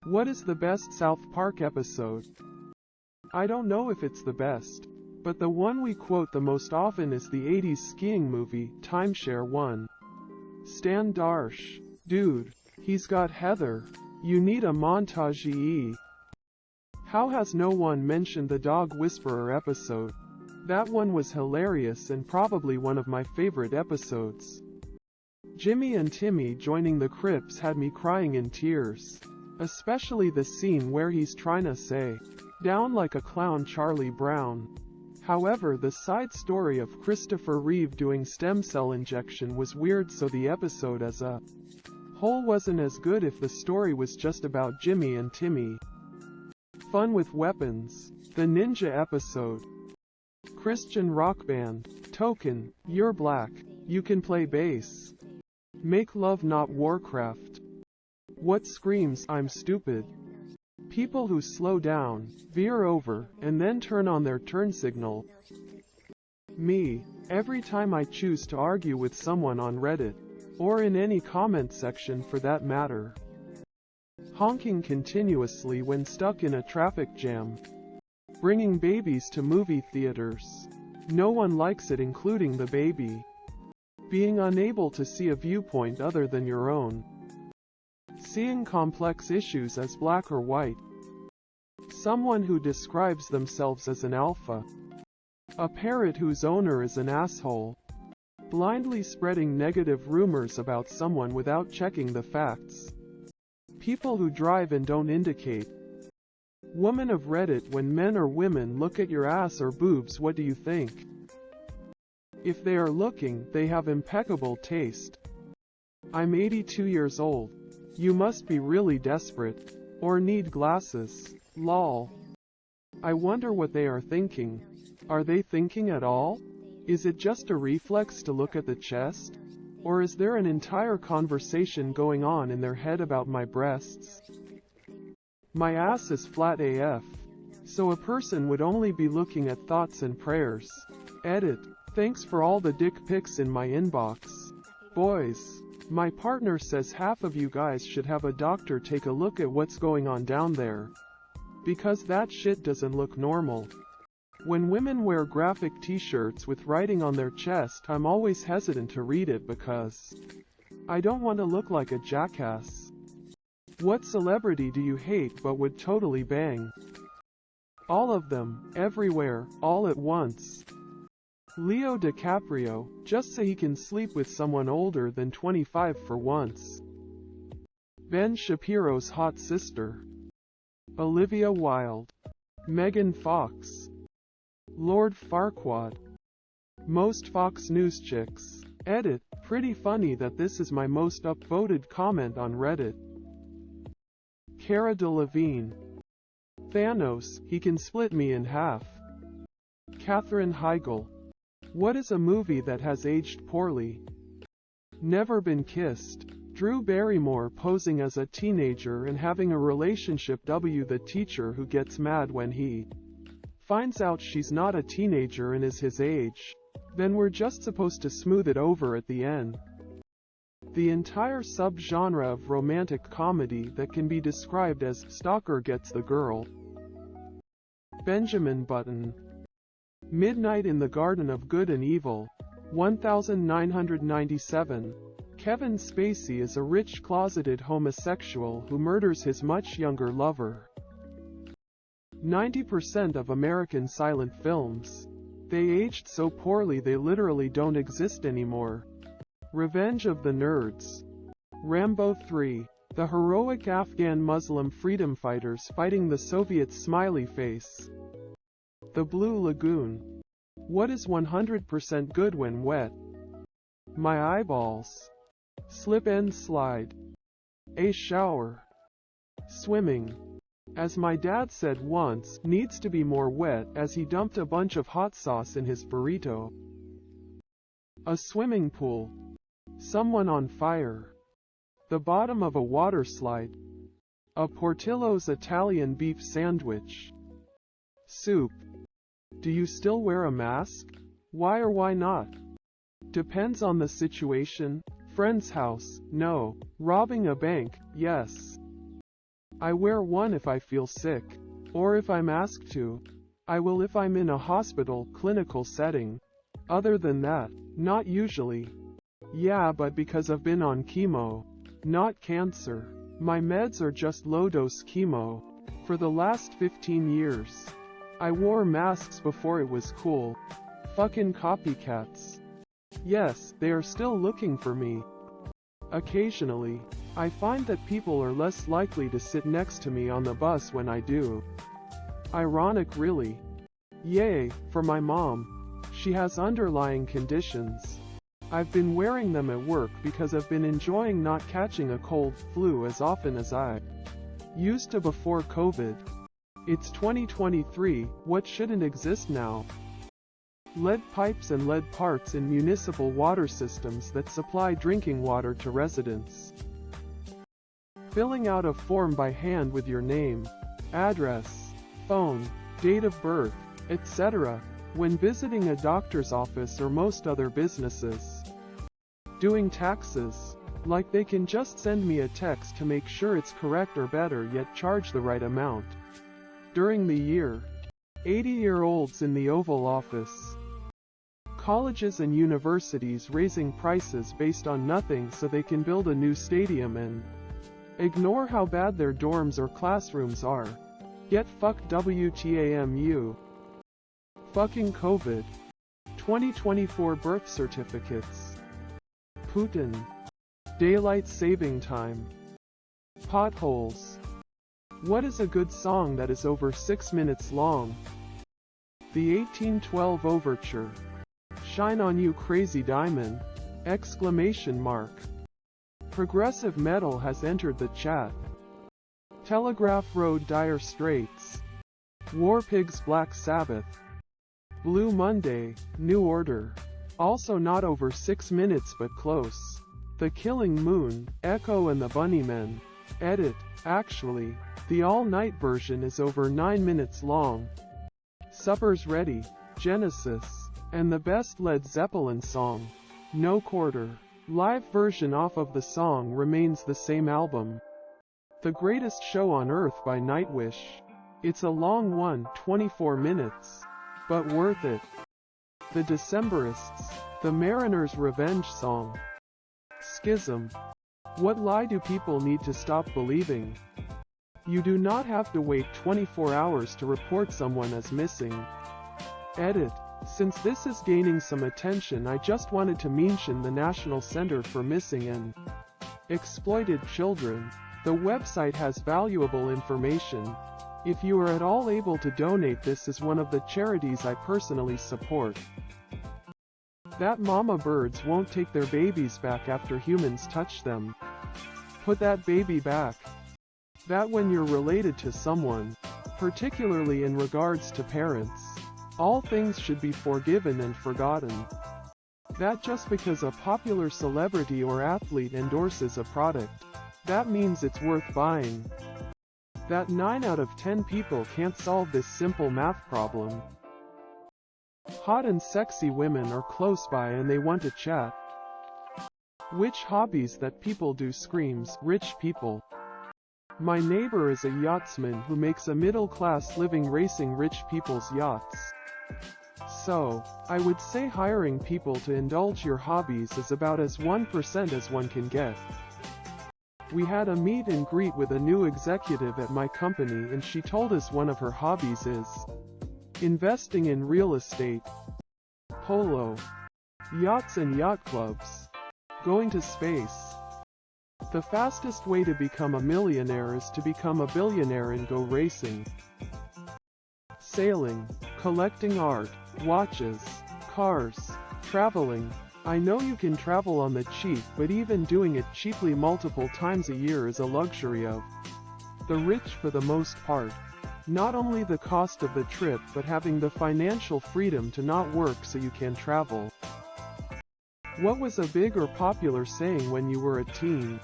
What is the best South Park episode? I don't know if it's the best, but the one we quote the most often is the 80s skiing movie, Timeshare 1. Stan Darsh. Dude, he's got Heather. You need a montage. How has no one mentioned the Dog Whisperer episode? That one was hilarious and probably one of my favorite episodes. Jimmy and Timmy joining the Crips had me crying in tears. Especially the scene where he's trying to say, "Down like a clown Charlie Brown." However, the side story of Christopher Reeve doing stem cell injection was weird, so the episode as a whole wasn't as good if the story was just about Jimmy and Timmy. Fun with weapons. The Ninja episode. Christian rock band. Token, you're black. You can play bass. Make love not Warcraft. What screams, "I'm stupid"? People who slow down, veer over, and then turn on their turn signal. Me. Every time I choose to argue with someone on Reddit, or in any comment section for that matter. Honking continuously when stuck in a traffic jam. Bringing babies to movie theaters. No one likes it, including the baby. Being unable to see a viewpoint other than your own. Seeing complex issues as black or white. Someone who describes themselves as an alpha. A parrot whose owner is an asshole. Blindly spreading negative rumors about someone without checking the facts. People who drive and don't indicate. Woman of Reddit, when men or women look at your ass or boobs, what do you think? If they are looking, they have impeccable taste. I'm 82 years old. You must be really desperate. Or need glasses. Lol. I wonder what they are thinking. Are they thinking at all? Is it just a reflex to look at the chest? Or is there an entire conversation going on in their head about my breasts? My ass is flat AF. So a person would only be looking at thoughts and prayers. Edit. Thanks for all the dick pics in my inbox. Boys. My partner says half of you guys should have a doctor take a look at what's going on down there. Because that shit doesn't look normal. When women wear graphic t-shirts with writing on their chest, I'm always hesitant to read it because I don't want to look like a jackass. What celebrity do you hate but would totally bang? All of them, everywhere, all at once. Leo DiCaprio, just so he can sleep with someone older than 25 for once. Ben Shapiro's hot sister. Olivia Wilde. Megan Fox. Lord Farquaad. Most Fox News chicks. Edit. Pretty funny that this is my most upvoted comment on Reddit. Cara Delevingne. Thanos, he can split me in half. Katherine Heigl. What is a movie that has aged poorly? Never Been Kissed. Drew Barrymore posing as a teenager and having a relationship with the teacher who gets mad when he finds out she's not a teenager and is his age. Then we're just supposed to smooth it over at the end. The entire subgenre of romantic comedy that can be described as stalker gets the girl. Benjamin Button. Midnight in the Garden of Good and Evil. 1997. Kevin Spacey is a rich closeted homosexual who murders his much younger lover. 90% of American silent films. They aged so poorly they literally don't exist anymore. Revenge of the Nerds. Rambo 3. The heroic Afghan Muslim freedom fighters fighting the Soviet smiley face. The Blue Lagoon. What is 100% good when wet? My eyeballs. Slip and slide. A shower. Swimming. As my dad said once, needs to be more wet, as he dumped a bunch of hot sauce in his burrito. A swimming pool. Someone on fire. The bottom of a water slide. A Portillo's Italian beef sandwich. Soup. Do you still wear a mask? Why or why not? Depends on the situation. Friend's house, no. Robbing a bank, yes. I wear one if I feel sick, or if I'm asked to. I will if I'm in a hospital, clinical setting. Other than that, not usually. Yeah, but because I've been on chemo, not cancer. My meds are just low-dose chemo. For the last 15 years. I wore masks before it was cool. Fucking copycats. Yes, they are still looking for me. Occasionally, I find that people are less likely to sit next to me on the bus when I do. Ironic really. Yay, for my mom. She has underlying conditions. I've been wearing them at work because I've been enjoying not catching a cold, flu as often as I used to before COVID. It's 2023, what shouldn't exist now? Lead pipes and lead parts in municipal water systems that supply drinking water to residents. Filling out a form by hand with your name, address, phone, date of birth, etc., when visiting a doctor's office or most other businesses. Doing taxes. Like they can just send me a text to make sure it's correct or better yet charge the right amount. During the year. 80-year-olds in the Oval Office. Colleges and universities raising prices based on nothing so they can build a new stadium and ignore how bad their dorms or classrooms are. Get fucked WTAMU. Fucking COVID. 2024 birth certificates. Putin. Daylight saving time. Potholes. What is a good song that is over 6 minutes long? The 1812 Overture. Shine on you crazy diamond! Exclamation mark. Progressive metal has entered the chat. Telegraph Road Dire Straits. War Pigs Black Sabbath. Blue Monday, New Order. Also not over 6 minutes but close. The Killing Moon, Echo and the Bunnymen. Edit. Actually, the all-night version is over 9 minutes long. Supper's Ready, Genesis, and the best Led Zeppelin song, No Quarter. Live version off of the song remains the same album. The Greatest Show on Earth by Nightwish. It's a long one, 24 minutes. But worth it. The Decemberists, the Mariner's Revenge song. Schism. What lie do people need to stop believing? You do not have to wait 24 hours to report someone as missing. Edit. Since this is gaining some attention, I just wanted to mention the National Center for Missing and Exploited Children. The website has valuable information. If you are at all able to donate, this is one of the charities I personally support. That mama birds won't take their babies back after humans touch them. Put that baby back. That when you're related to someone, particularly in regards to parents, all things should be forgiven and forgotten. That just because a popular celebrity or athlete endorses a product, that means it's worth buying. That 9 out of 10 people can't solve this simple math problem. Hot and sexy women are close by and they want to chat. Which hobbies that people do screams, rich people. My neighbor is a yachtsman who makes a middle-class living racing rich people's yachts. So, I would say hiring people to indulge your hobbies is about as 1% as one can get. We had a meet and greet with a new executive at my company and she told us one of her hobbies is investing in real estate, polo, yachts and yacht clubs, going to space. The fastest way to become a millionaire is to become a billionaire and go racing. Sailing, collecting art, watches, cars, traveling. I know you can travel on the cheap, but even doing it cheaply multiple times a year is a luxury of the rich for the most part. Not only the cost of the trip but having the financial freedom to not work so you can travel. What was a big or popular saying when you were a teen?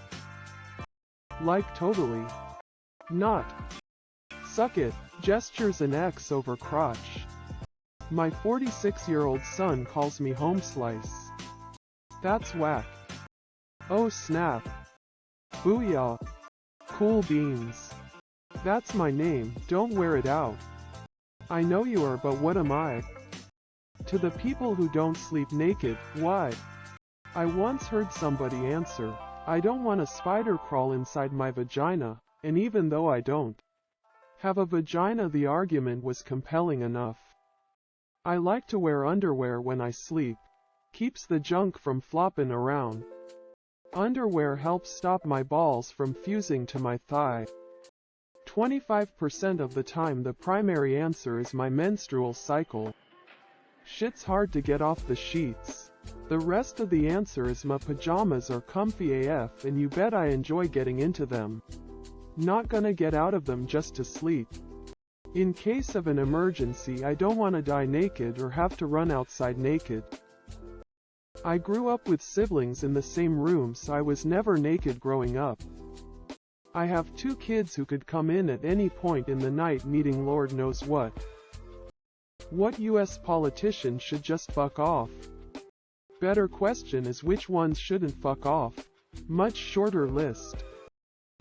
Like totally not. Suck it, gestures an X over crotch. My 46-year-old son calls me home slice. That's whack. Oh snap. Booyah. Cool beans. That's my name, don't wear it out. I know you are, but what am I? To the people who don't sleep naked, why? I once heard somebody answer, I don't want a spider crawl inside my vagina, and even though I don't have a vagina, the argument was compelling enough. I like to wear underwear when I sleep. Keeps the junk from flopping around. Underwear helps stop my balls from fusing to my thigh. 25% of the time the primary answer is my menstrual cycle. Shit's hard to get off the sheets. The rest of the answer is my pajamas are comfy AF and you bet I enjoy getting into them. Not gonna get out of them just to sleep. In case of an emergency, I don't want to die naked or have to run outside naked. I grew up with siblings in the same room, so I was never naked growing up. I have 2 kids who could come in at any point in the night needing Lord knows what. What US politician should just fuck off? Better question is which ones shouldn't fuck off? Much shorter list.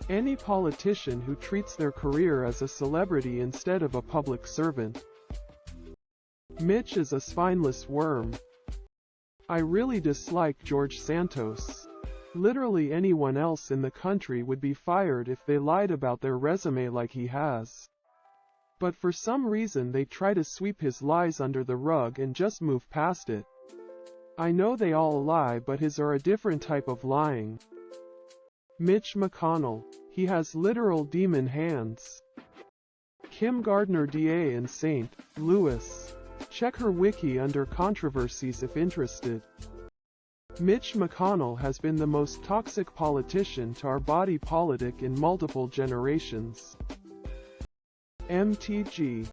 Any politician who treats their career as a celebrity instead of a public servant. Mitch is a spineless worm. I really dislike George Santos. Literally anyone else in the country would be fired if they lied about their resume like he has. But for some reason they try to sweep his lies under the rug and just move past it. I know they all lie, but his are a different type of lying. Mitch McConnell. He has literal demon hands. Kim Gardner DA in St. Louis. Check her wiki under controversies if interested. Mitch McConnell has been the most toxic politician to our body politic in multiple generations. MTG.